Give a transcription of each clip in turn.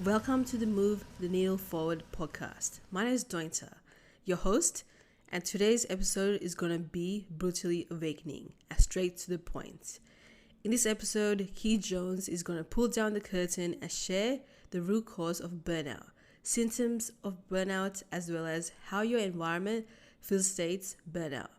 Welcome to the Move the Needle Forward podcast. My name is Dointa, your host, and today's episode is going to be brutally awakening and straight to the point. In this episode, Key Jones is going to pull down the curtain and share the root cause of burnout, symptoms of burnout, as well as how your environment facilitates burnout.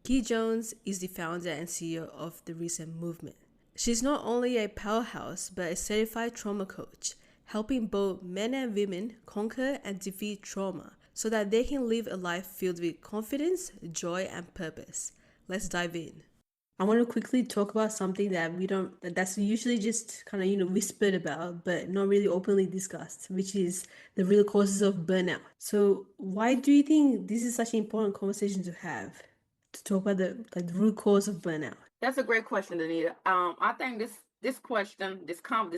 Key Jones is the founder and CEO of the recent movement. She's not only a powerhouse, but a certified trauma coach, helping both men and women conquer and defeat trauma so that they can live a life filled with confidence, joy, and purpose. Let's dive in. I want to quickly talk about something that's usually just kind of, whispered about, but not really openly discussed, which is the real causes of burnout. So why do you think this is such an important conversation to have, to talk about the root cause of burnout? That's a great question, Anita. I think this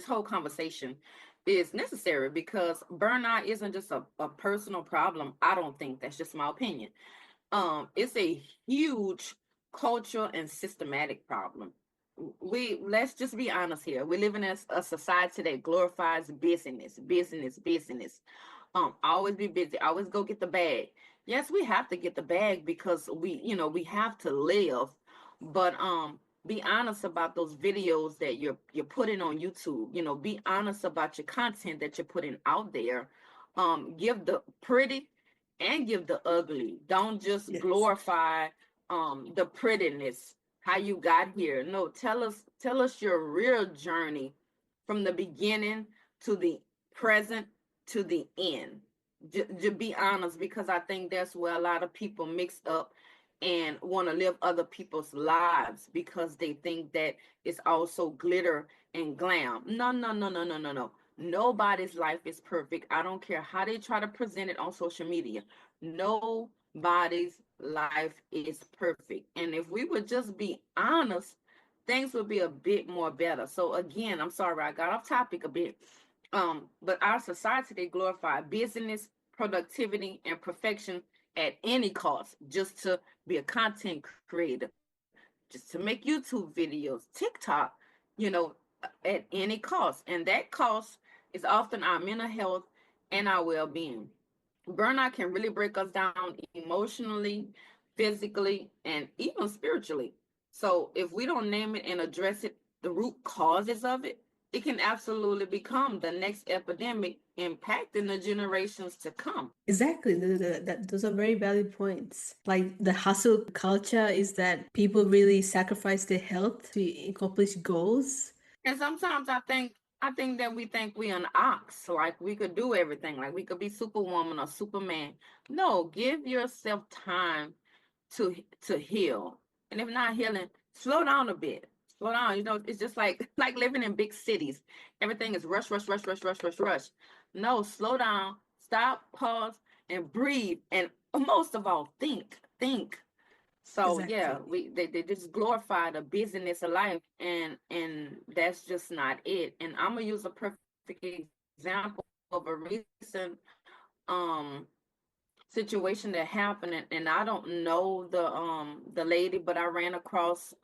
whole conversation is necessary because burnout isn't just a personal problem. I don't think that's just my opinion. It's a huge cultural and systematic problem. Let's just be honest here. We live in a society that glorifies business. Always be busy. Always go get the bag. Yes, we have to get the bag because we have to live. But be honest about those videos that you're putting on YouTube. Be honest about your content that you're putting out there. Give the pretty and give the ugly. Don't just glorify the prettiness, how you got here. No, tell us your real journey from the beginning to the present to the end. To be honest, because I think that's where a lot of people mix up and want to live other people's lives because they think that it's also glitter and glam. No. Nobody's life is perfect. I don't care how they try to present it on social media. Nobody's life is perfect. And if we would just be honest, things would be a bit more better. So again, I'm sorry I got off topic a bit. But our society, they glorify business, productivity, and perfection at any cost, just to be a content creator, just to make YouTube videos, TikTok, at any cost. And that cost is often our mental health and our well-being. Burnout can really break us down emotionally, physically, and even spiritually. So if we don't name it and address it, the root causes of it, it can absolutely become the next epidemic impacting the generations to come. Exactly. Those are very valid points. Like the hustle culture is that people really sacrifice their health to accomplish goals. And sometimes I think that we think we an ox, like we could do everything, like we could be Superwoman or Superman. No, give yourself time to heal. And if not healing, slow down a bit. Slow down. It's just like like living in big cities. Everything is rush, rush, rush, rush, rush, rush, rush. No, slow down, stop, pause, and breathe. And most of all, think. So yeah, Exactly. they just glorify the busyness of life, and that's just not it. And I'm gonna use a perfect example of a recent um situation that happened, and I don't know the lady, but I ran across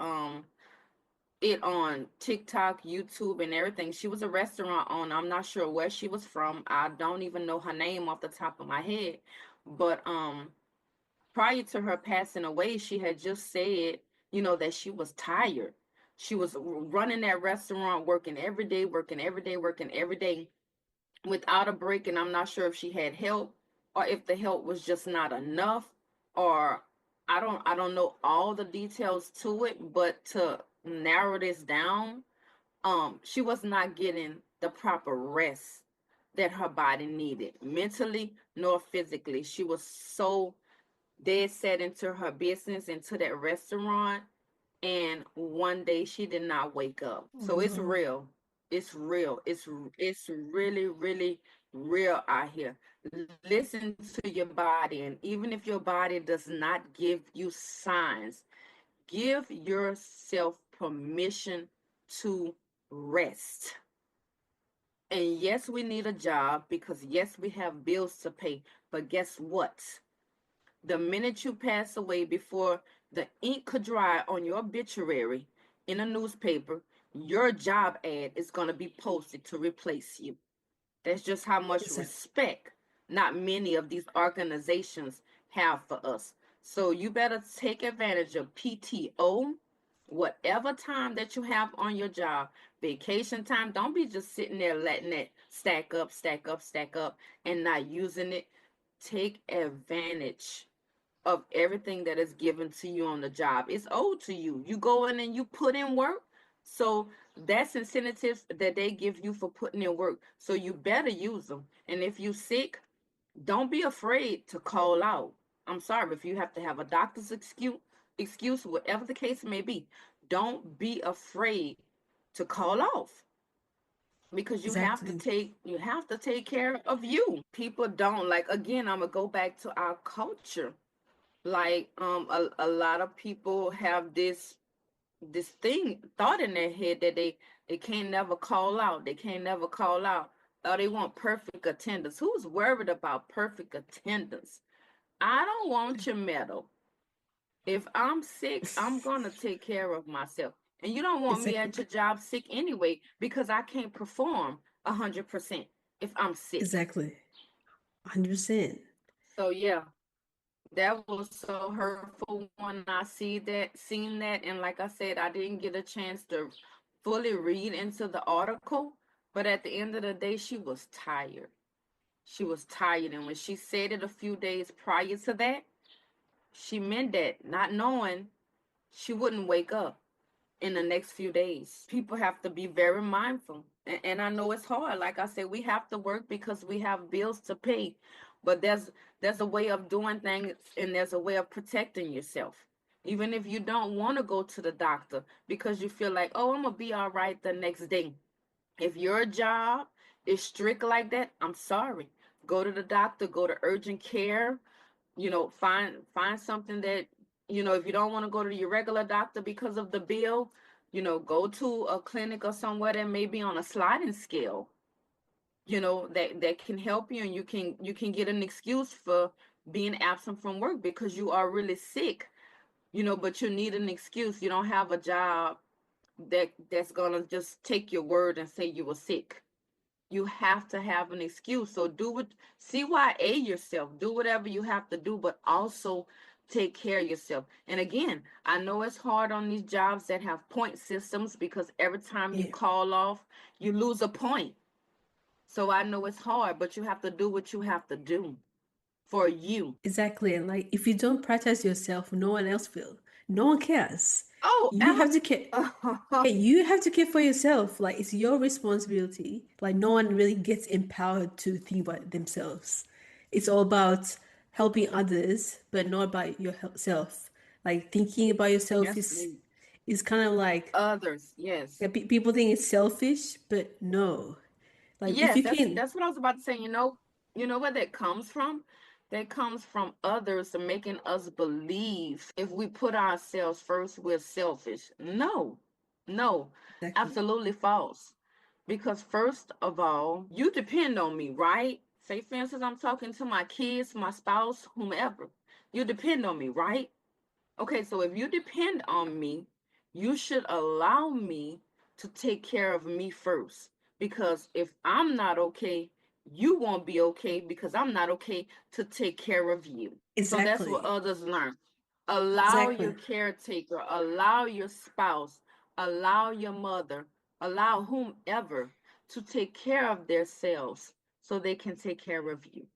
it on TikTok, YouTube, and everything. She was a restaurant owner. I'm not sure where she was from. I don't even know her name off the top of my head, but prior to her passing away, she had just said, that she was tired. She was running that restaurant, working every day, working every day, working every day without a break. And I'm not sure if she had help or if the help was just not enough, or I don't know all the details to it, but to narrow this down, she was not getting the proper rest that her body needed, mentally nor physically. She was so dead set into her business, into that restaurant, and one day she did not wake up. Oh So it's no. real. It's real. It's really, really real out here. Listen to your body, and even if your body does not give you signs, give yourself permission to rest. And yes, we need a job because yes, we have bills to pay. But guess what? The minute you pass away, before the ink could dry on your obituary in a newspaper, your job ad is going to be posted to replace you. That's just how much Exactly. respect not many of these organizations have for us. So you better take advantage of PTO, whatever time that you have on your job, vacation time. Don't be just sitting there letting it stack up, stack up, stack up, and not using it. Take advantage of everything that is given to you on the job. It's owed to you. You go in and you put in work. So that's incentives that they give you for putting in work. So you better use them. And if you sick, don't be afraid to call out. I'm sorry if you have to have a doctor's excuse, whatever the case may be. Don't be afraid to call off because Exactly. you have to take care of you. People don't like, again, I'm gonna go back to our culture. Like a lot of people have this thing thought in their head that they can't never call out. They can't never call out. Or they want perfect attendance. Who's worried about perfect attendance? I don't want your medal. If I'm sick, I'm gonna take care of myself. And you don't want me Exactly. at your job sick anyway because I can't perform 100% if I'm sick. Exactly. 100%. So yeah, that was so hurtful when I seen that, and like I said, I didn't get a chance to fully read into the article, but at the end of the day, she was tired. She was tired, and when she said it a few days prior to that, she meant that, not knowing she wouldn't wake up in the next few days. People have to be very mindful. And I know it's hard. Like I said, we have to work because we have bills to pay. But there's a way of doing things and there's a way of protecting yourself. Even if you don't want to go to the doctor because you feel like, oh, I'm gonna be all right the next day. If your job is strict like that, I'm sorry. Go to the doctor, go to urgent care, find something that, if you don't want to go to your regular doctor because of the bill, go to a clinic or somewhere that may be on a sliding scale, that can help you, and you can get an excuse for being absent from work because you are really sick, but you need an excuse. You don't have a job that's gonna just take your word and say you were sick. You have to have an excuse. So do what, CYA yourself, do whatever you have to do, but also take care of yourself. And again, I know it's hard on these jobs that have point systems because every time you Yeah. call off, you lose a point. So I know it's hard, but you have to do what you have to do for you. Exactly. And like, if you don't prioritize yourself, no one else will. No one cares. Oh, You have to care. am Yeah, you have to care for yourself. Like, it's your responsibility. Like, no one really gets empowered to think about themselves. It's all about helping others, but not about yourself. Like, thinking about yourself Yes, is kind of like, others. Yes. yeah, people think it's selfish, but no. Like, if Yes, you that's can, that's what I was about to say. You know where that comes from? That comes from others making us believe if we put ourselves first, we're selfish. No, no, exactly, absolutely false. Because first of all, you depend on me, right? Say, for instance, I'm talking to my kids, my spouse, whomever. You depend on me, right? Okay, so if you depend on me, you should allow me to take care of me first. Because if I'm not okay, you won't be okay because I'm not okay to take care of you. So that's what exactly, others learn. Allow your exactly. caretaker, allow your spouse, allow your mother, allow whomever to take care of themselves so they can take care of you.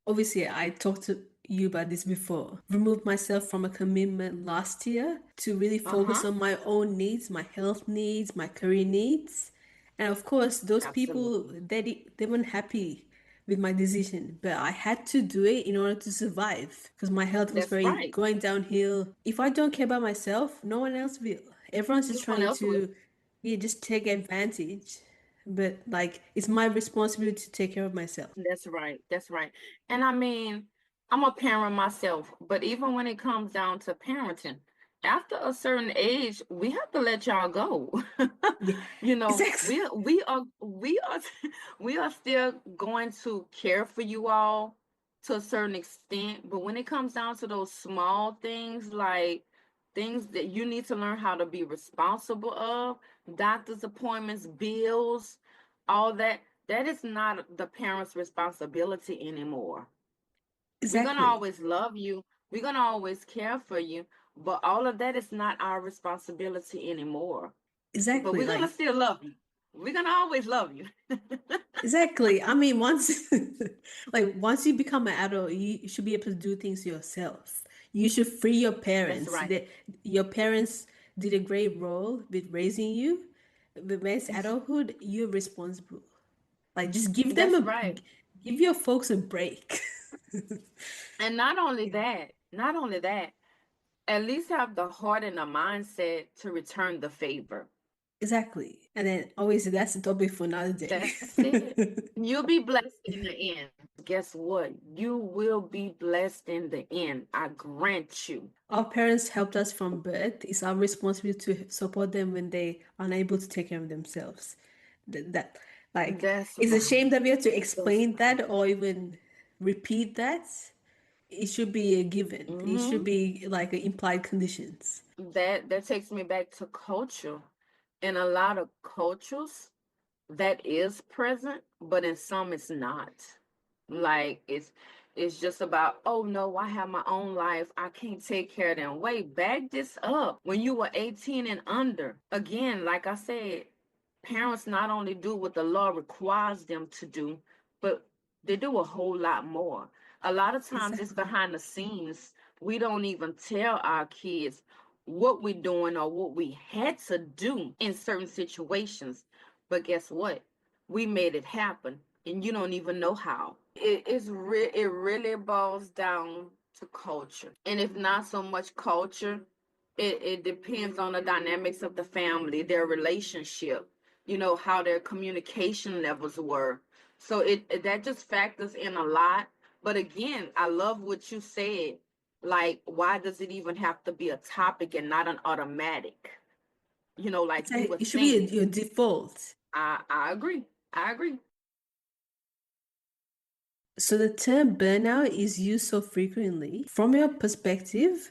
Obviously, I talked to you about this before. Removed myself from a commitment last year to really Uh focus huh. on my own needs, my health needs, my career needs. And of course, those people, Absolutely. they weren't happy with my decision, but I had to do it in order to survive because my health was That's very right. going downhill. If I don't care about myself, no one else will. Everyone's No just one trying else will. to, yeah, just take advantage. But like, it's my responsibility to take care of myself. That's right. That's right. And I mean, I'm a parent myself, but even when it comes down to parenting, after a certain age, we have to let y'all go. Yeah, You know, exactly. we are we are still going to care for you all to a certain extent, but when it comes down to those small things like things that you need to learn how to be responsible of, doctor's appointments, bills, all that, that is not the parent's responsibility anymore. We're gonna Exactly. always love you. We're gonna always care for you, but all of that is not our responsibility anymore. But Exactly. we're gonna still love you. We're gonna always love you. Exactly. I mean, once once you become an adult, you should be able to do things yourself. You should free your That's parents. right. Your parents did a great role with raising you. But when it's adulthood, you're responsible. Like, just That's right. give your folks a break. And not only that, at least have the heart and the mindset to return the favor. Exactly. And then always that's the topic for another day. That's it. You'll be blessed in the end. Guess what? You will be blessed in the end. I grant you. Our parents helped us from birth. It's our responsibility to support them when they are unable to take care of themselves. That like That's it's a shame right. that we have to That's explain right. that or even repeat that. It should be a given. It should Hmm. be like implied conditions. That takes me back to culture. In a lot of cultures, that is present, but in some it's not. Like it's just about, oh no, I have my own life. I can't take care of them. Wait, back this up. When you were 18 and under, again, like I said, parents not only do what the law requires them to do, but they do a whole lot more. A lot of times it's Exactly. behind the scenes. We don't even tell our kids what we're doing or what we had to do in certain situations. But guess what? We made it happen, and you don't even know how. It really boils down to culture, and if not so much culture, it depends on the dynamics of the family, their relationship, how their communication levels were. So that just factors in a lot. But again, I love what you said. Like, why does it even have to be a topic and not an automatic? Like It's you like were it should be saying. your default. I agree. I agree. So the term burnout is used so frequently. From your perspective,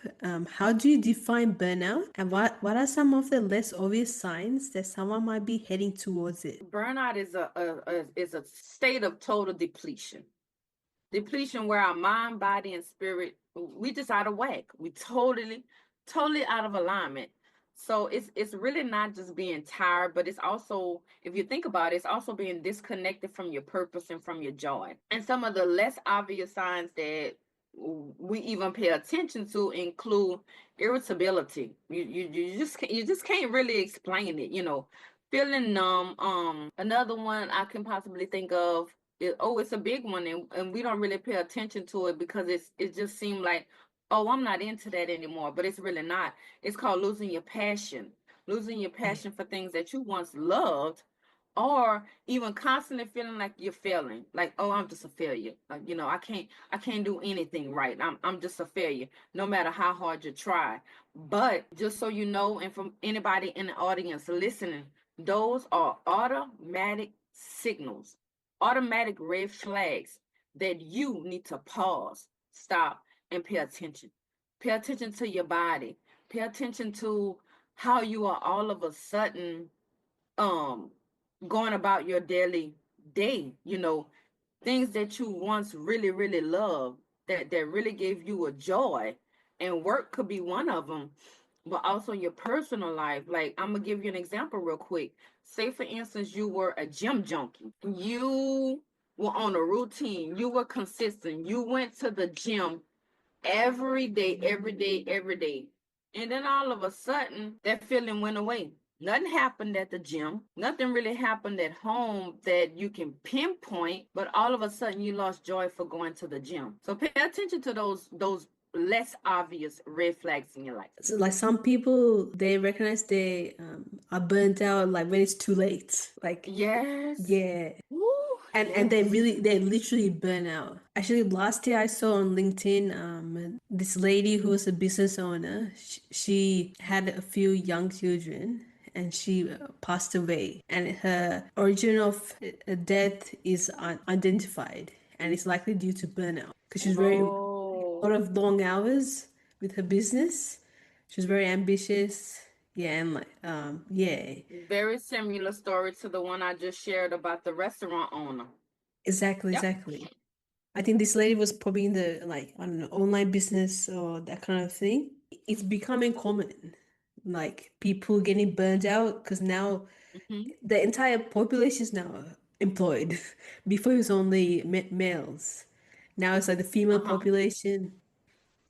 how do you define burnout, and what are some of the less obvious signs that someone might be heading towards it? Burnout is a state of total depletion. Depletion where our mind, body, and spirit, we just out of whack. We totally out of alignment. So it's really not just being tired, but it's also, if you think about it, it's also being disconnected from your purpose and from your joy. And some of the less obvious signs that we even pay attention to include irritability. You just can't really explain it. Feeling numb. Another one I can possibly think of, it's a big one, and we don't really pay attention to it because it just seemed like, oh, I'm not into that anymore, but it's really not. It's called losing your passion for things that you once loved, or even constantly feeling like you're failing, like, oh, I'm just a failure. Like, I can't do anything right. I'm just a failure, no matter how hard you try. But just so you know, and from anybody in the audience listening, those are automatic signals, automatic red flags that you need to pause, stop, and pay attention. Pay attention to your body. Pay attention to how you are all of a sudden um going about your daily day, things that you once really, really loved, that really gave you a joy. And work could be one of them, but also your personal life. Like, I'm gonna give you an example real quick. Say for instance, you were a gym junkie. You were on a routine, you were consistent, you went to the gym every day, every day, every day. And then all of a sudden, that feeling went away. Nothing happened at the gym. Nothing really happened at home that you can pinpoint, but all of a sudden you lost joy for going to the gym. So pay attention to those less obvious red flags in your life. So like some people, they recognize they are burnt out like when it's too late. Like Yes. yeah, Woo, and yes. they literally burn out. Actually, last year I saw on LinkedIn this lady who was a business owner. She had a few young children and she passed away. And her origin of death is unidentified, and it's likely due to burnout because she's very a Whoa. lot of long hours with her business. She was very ambitious. Yeah, and like yeah, Very similar story to the one I just shared about the restaurant owner. exactly, Yep. exactly. I think this lady was probably in the like I don't know online business or that kind of thing. It's becoming common, like people getting burned out because now Hmm. the entire population is now employed. Before it was only males. Now it's like the female Uh-huh. population,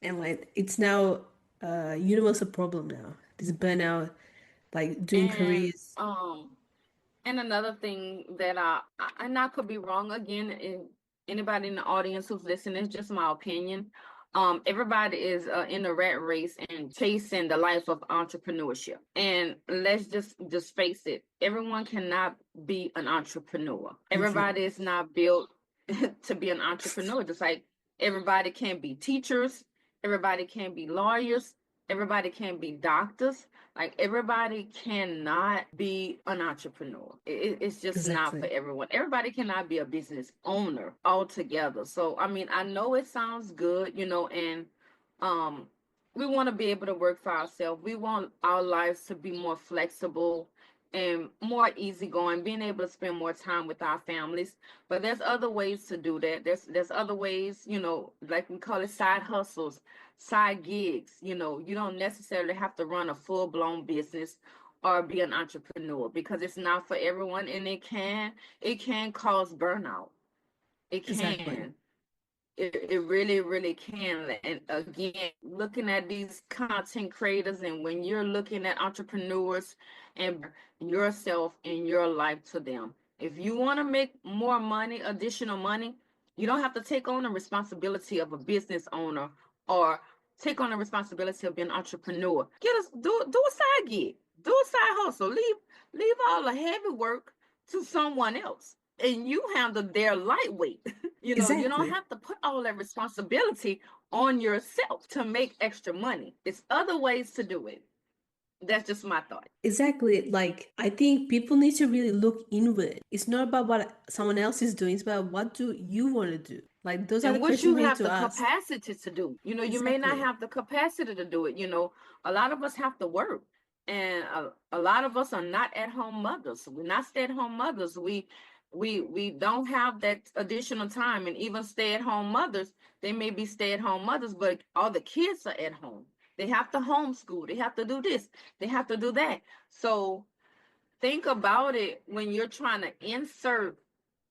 and like it's now a universal problem now. This burnout, like doing And careers. and another thing that and I could be wrong again, anybody in the audience who's listening, it's just my opinion. Everybody is in the rat race and chasing the life of entrepreneurship. And let's just face it, everyone cannot be an entrepreneur. Mhm. Everybody is not built to be an entrepreneur. Just like everybody can be teachers, everybody can be lawyers, everybody can be doctors. Like everybody cannot be an entrepreneur. It's just not for Exactly. everyone. Everybody cannot be a business owner altogether. So I mean, I know it sounds good, and um we want to be able to work for ourselves. We want our lives to be more flexible and more easygoing, being able to spend more time with our families. But there's other ways to do that. There's other ways, like we call it side hustles, side gigs. You don't necessarily have to run a full-blown business or be an entrepreneur, because it's not for everyone, and it can cause burnout. It Exactly. can. It really, really can. And again, looking at these content creators, and when you're looking at entrepreneurs and yourself and your life to them, if you want to make more money, additional money, you don't have to take on the responsibility of a business owner or take on the responsibility of being an entrepreneur. Do a side gig, do a side hustle. Leave all the heavy work to someone else, and you handle their lightweight. You don't Exactly. have to put all that responsibility on yourself to make extra money. It's other ways to do it. That's just my thought. Exactly. Like, I think people need to really look inward. It's not about what someone else is doing, it's about what do you want to do? Like, those are the And what questions you we need have to the ask. capacity to do. You may not Exactly. have the capacity to do it. A lot of us have to work. And a lot of us are not at home mothers. We're not stay at home mothers. We don't have that additional time. And even stay at home mothers, they may be stay at home mothers, but all the kids are at home. They have to homeschool. They have to do this. They have to do that. So think about it when you're trying to insert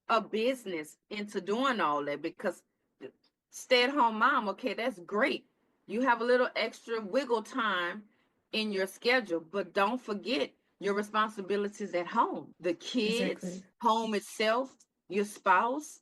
a business into doing all that, because stay at home mom, okay, that's great. You have a little extra wiggle time in your schedule, but don't forget your responsibilities at home, the kids, Exactly. home itself, your spouse,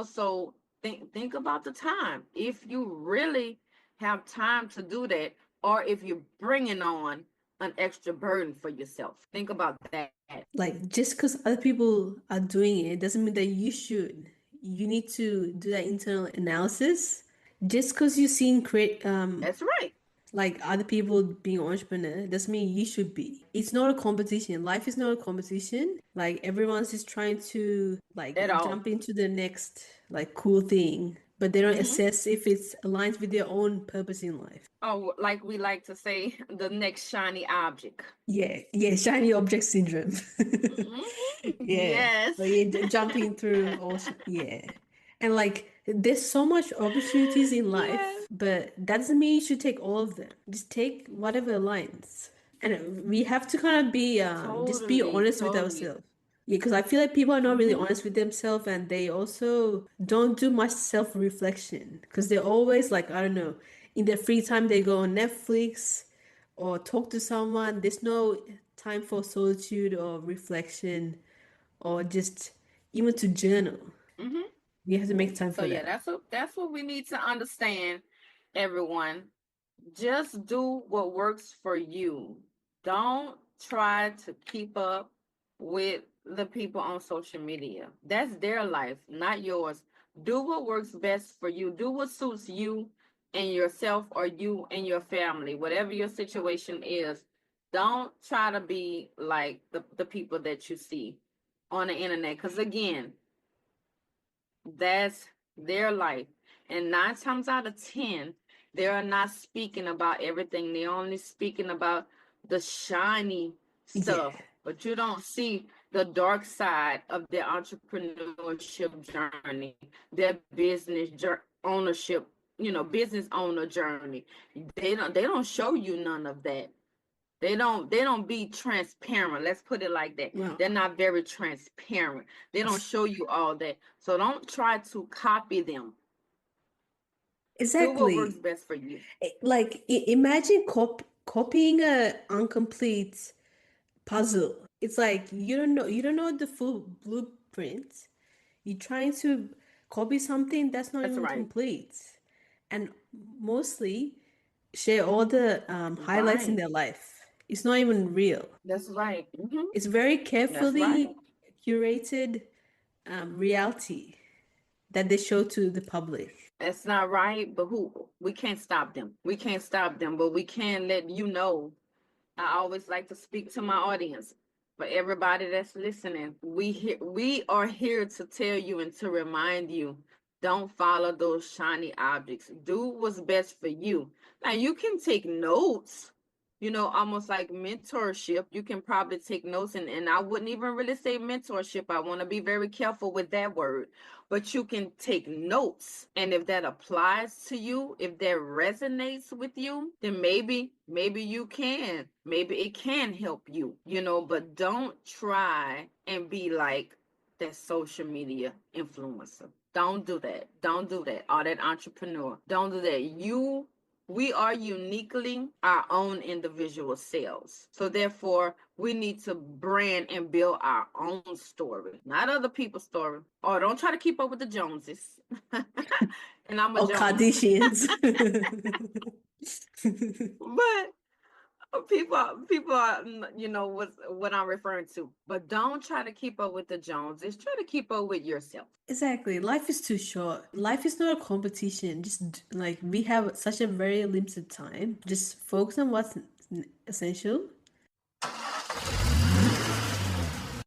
so think about the time. If you really have time to do that, or if you're bringing on an extra burden for yourself, think about that. Like, just because other people are doing it doesn't mean that you should. You need to do that internal analysis. Just because you've seen That's right. like other people being entrepreneur doesn't mean you should be. It's not a competition. Life is not a competition. Like everyone's just trying to At like all. jump into the next like cool thing, but they don't Hmm. assess if it's aligns with their own purpose in life. Oh, like we like to say, the next shiny object. Yeah, yeah, shiny object syndrome. Yeah, Yes. like yeah, jumping through all, yeah. And like, there's so much opportunities in life, Yes. but that doesn't mean you should take all of them. Just take whatever aligns. And we have to kind of be, just be Totally, honest with totally. ourselves. Yeah, because I feel like people are not really Hmm. honest with themselves and they also don't do much self-reflection because they're always like, I don't know, in their free time they go on Netflix or talk to someone. There's no time for solitude or reflection or just even to journal. Hmm. You have to make time So for yeah, that. that's what we need to understand, everyone. Just do what works for you. Don't try to keep up with the people on social media. That's their life, not yours. Do what works best for you. Do what suits you and yourself, or you and your family, whatever your situation is. Don't try to be like the people that you see on the internet. Because again, that's their life. And 9 times out of 10, they're not speaking about everything. They're only speaking about the shiny Yeah. stuff, but you don't see the dark side of their entrepreneurship journey, their ownership, business owner journey. They don't show you none of that. They don't be transparent. Let's put it like that. Well, They're not very transparent. They don't show you all that. So don't try to copy them. Do what works exactly. best for you. Like imagine copying a incomplete puzzle. It's like you don't know the full blueprint. You're trying to copy something that's not That's even right. complete, and mostly share all the highlights in Right. their life. It's not even real. That's right. It's very That's right. carefully curated reality that they show to the public. That's not right. But we can't stop them. We can't stop them, but we can let you know. I always like to speak to my audience. For everybody that's listening, we are here to tell you and to remind you, don't follow those shiny objects. Do what's best for you. Now you can take notes, almost like mentorship. You can probably take notes, and I wouldn't even really say mentorship. I want to be very careful with that word. But you can take notes, and if that applies to you, if that resonates with you, then maybe you can. Maybe it can help you, but don't try and be like that social media influencer. Don't do that. Don't do that. Or that entrepreneur. Don't do that. We are uniquely our own individual selves. So therefore, we need to brand and build our own story, not other people's story. Or don't try to keep up with the Joneses. And I'm a Or Jones. Kardashians. But people are, what I'm referring to. But don't try to keep up with the Joneses. Try to keep up with yourself. Exactly. Life is too short. Life is not a competition. Just like we have such a very limited time. Just focus on what's essential.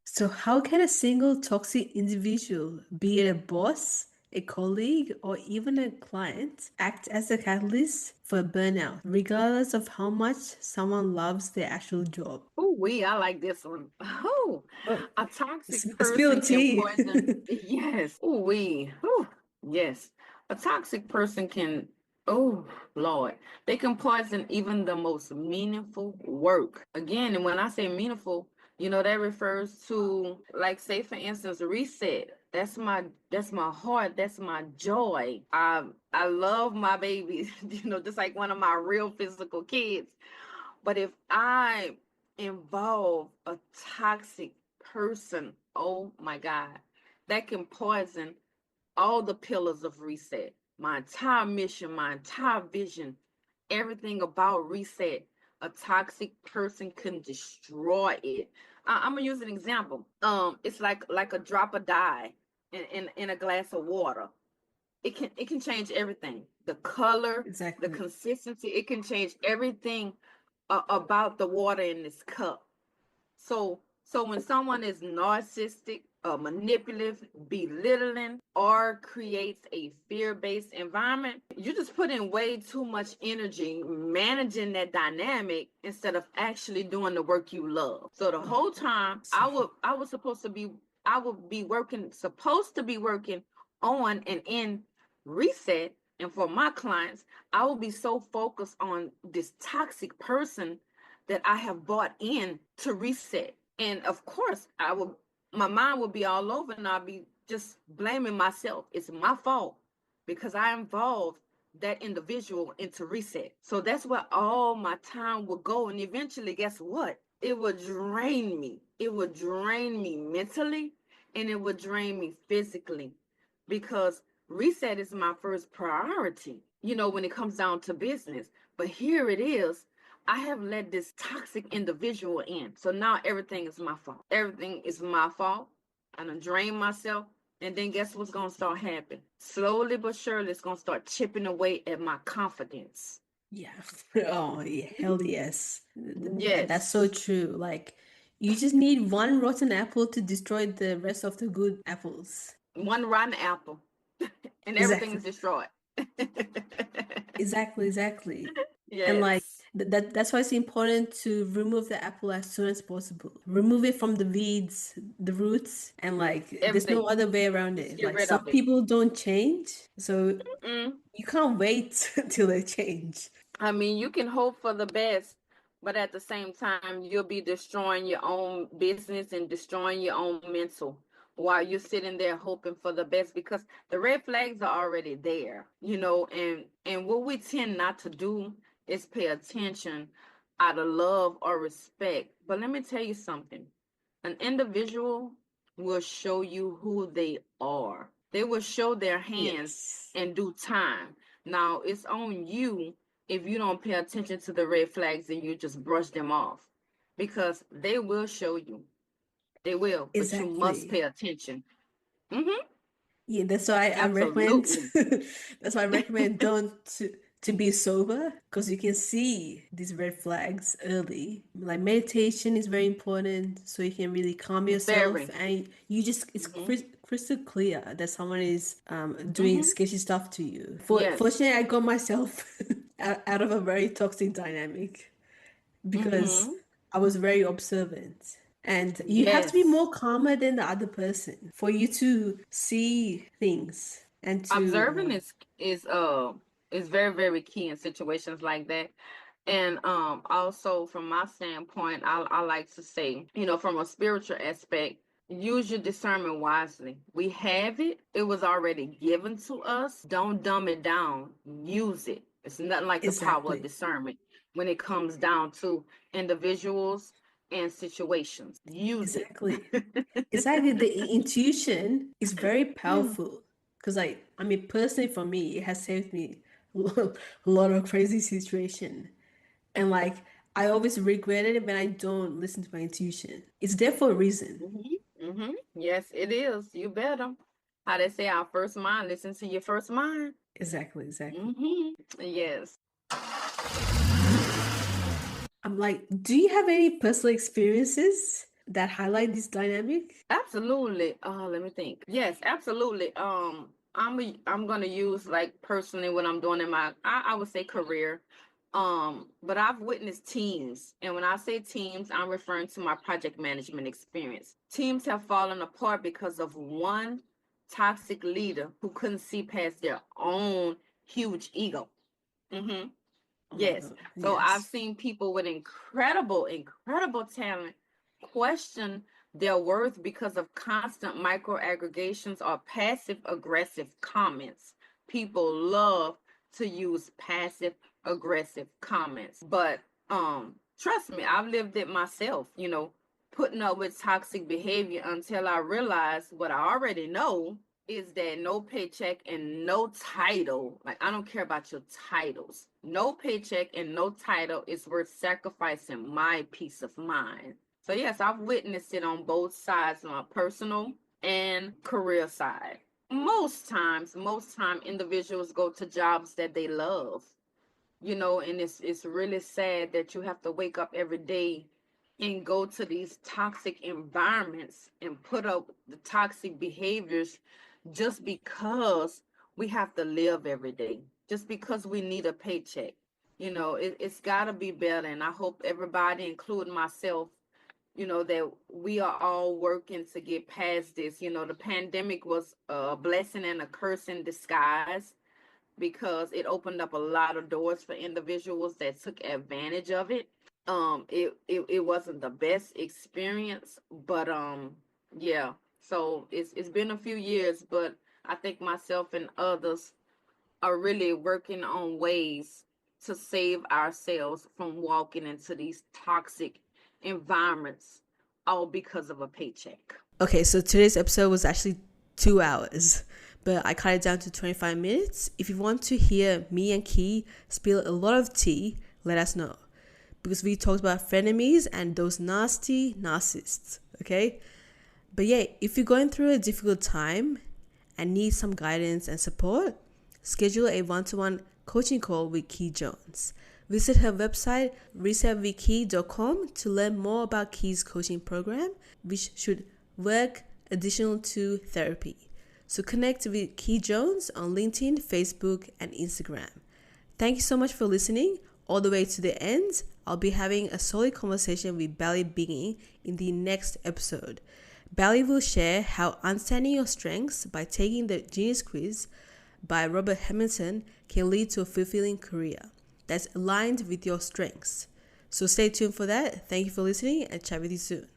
So, how can a single toxic individual, be it a boss, a colleague, or even a client, act as a catalyst for burnout, regardless of how much someone loves their actual job? Oh, I like this one. Oh, Oh, a toxic spill the person can tea. poison. Yes. Oh, yes. A toxic person can, oh, Lord, they can poison even the most meaningful work. Again, and when I say meaningful, that refers to, like, say for instance, reset. That's my heart. That's my joy. I love my babies, just like one of my real physical kids. But if I involve a toxic person, oh my God, that can poison all the pillars of reset, my entire mission, my entire vision, everything about reset. A toxic person can destroy it. I'm gonna use an example. It's like a drop of dye in a glass of water. It can change everything. The color, the Exactly. consistency. It can change everything about the water in this cup. So when someone is narcissistic, manipulative, belittling, or creates a fear-based environment, you just put in way too much energy managing that dynamic instead of actually doing the work you love. So the whole time I would be supposed to be working on and in reset. And for my clients, I will be so focused on this toxic person that I have bought in to reset. And of course, my mind will be all over and I'll be just blaming myself. It's my fault because I involved that individual into reset. So that's where all my time will go. And eventually, guess what? It will drain me. It will drain me mentally and it will drain me physically because reset is my first priority, when it comes down to business. But here it is. I have let this toxic individual in. So now everything is my fault. Everything is my fault. I done drained myself. And then guess what's going to start happening? Slowly but surely, it's going to start chipping away at my confidence. Yeah. Oh, yeah. Hell yes. That's Yes. so true. Like, you just need one rotten apple to destroy the rest of the good apples. One rotten apple and everything Exactly. is destroyed. Exactly. And like, Yes. That's why it's important to remove the apple as soon as possible. Remove it from the weeds, the roots, and like there's no Everything. other way around Just it. get Like rid some of it. people don't change, so Mm. you can't wait till they change. I mean, you can hope for the best, but at the same time, you'll be destroying your own business and destroying your own mental while you're sitting there hoping for the best, because the red flags are already there, and what we tend not to do is pay attention out of love or respect. But let me tell you something. An individual will show you who they are. They will show their hands Yes, in due time. Now, it's on you if you don't pay attention to the red flags and you just brush them off, because they will show you. They will, but you must pay exactly. attention. Mm-hmm. Yeah, that's why I recommend. Absolutely. That's why I recommend don't to be sober because you can see these red flags early. Like meditation is very important, so you can really calm yourself, Very. and you just it's Mm-hmm. crystal clear that someone is doing Mm-hmm. sketchy stuff to you. Yes. Fortunately, I got myself out of a very toxic dynamic because Mm-hmm. I was very observant. And you have to be Yes. more calmer than the other person for you to see things and to Observing is very, very key in situations like that. And also from my standpoint, I like to say, from a spiritual aspect, use your discernment wisely. We have it. It was already given to us. Don't dumb it down. Use it. It's nothing like the power of exactly, discernment when it comes down to individuals and situations. Use it. exactly, exactly. The intuition is very powerful because, like, I mean, personally for me, it has saved me a lot of crazy situation. And like, I always regret it when I don't listen to my intuition. It's there for a reason. Yes, it is. You better. How they say, our first mind, listen to your first mind. Exactly, exactly. Hmm. Yes. I'm like, do you have any personal experiences that highlight this dynamic? Absolutely. Let me think. Yes, absolutely. I'm gonna use like personally what I'm doing in my I would say career. But I've witnessed teams, and when I say teams, I'm referring to my project management experience. Teams have fallen apart because of one toxic leader who couldn't see past their own huge ego. Mm-hmm. Oh my Yes. God. So I've Yes. seen people with incredible, incredible talent question their worth because of constant microaggregations or passive aggressive comments. People love to use passive aggressive comments. But trust me, I've lived it myself, putting up with toxic behavior until I realized what I already know is that no paycheck and no title, like I don't care about your titles, no paycheck and no title is worth sacrificing my peace of mind. So yes, I've witnessed it on both sides, on my personal and career side. Most time individuals go to jobs that they love, and it's really sad that you have to wake up every day and go to these toxic environments and put up the toxic behaviors just because we have to live every day, just because we need a paycheck. It's got to be better. And I hope everybody, including myself, that we are all working to get past this. The pandemic was a blessing and a curse in disguise because it opened up a lot of doors for individuals that took advantage of it. It wasn't the best experience, but yeah. So it's been a few years, but I think myself and others are really working on ways to save ourselves from walking into these toxic environments, all because of a paycheck. Okay, so today's episode was actually 2 hours, but I cut it down to 25 minutes. If you want to hear me and Key spill a lot of tea, let us know. Because we talked about frenemies and those nasty narcissists, okay? But yeah, if you're going through a difficult time and need some guidance and support, schedule a one-to-one coaching call with Key Jones. Visit her website, resetvkey.com, to learn more about Key's coaching program, which should work additional to therapy. So connect with Key Jones on LinkedIn, Facebook, and Instagram. Thank you so much for listening. all the way to the end, I'll be having a solid conversation with Bally Bingy in the next episode. Bally will share how understanding your strengths by taking the Genius Quiz by Robert Hamilton can lead to a fulfilling career that's aligned with your strengths. So stay tuned for that. Thank you for listening and chat with you soon.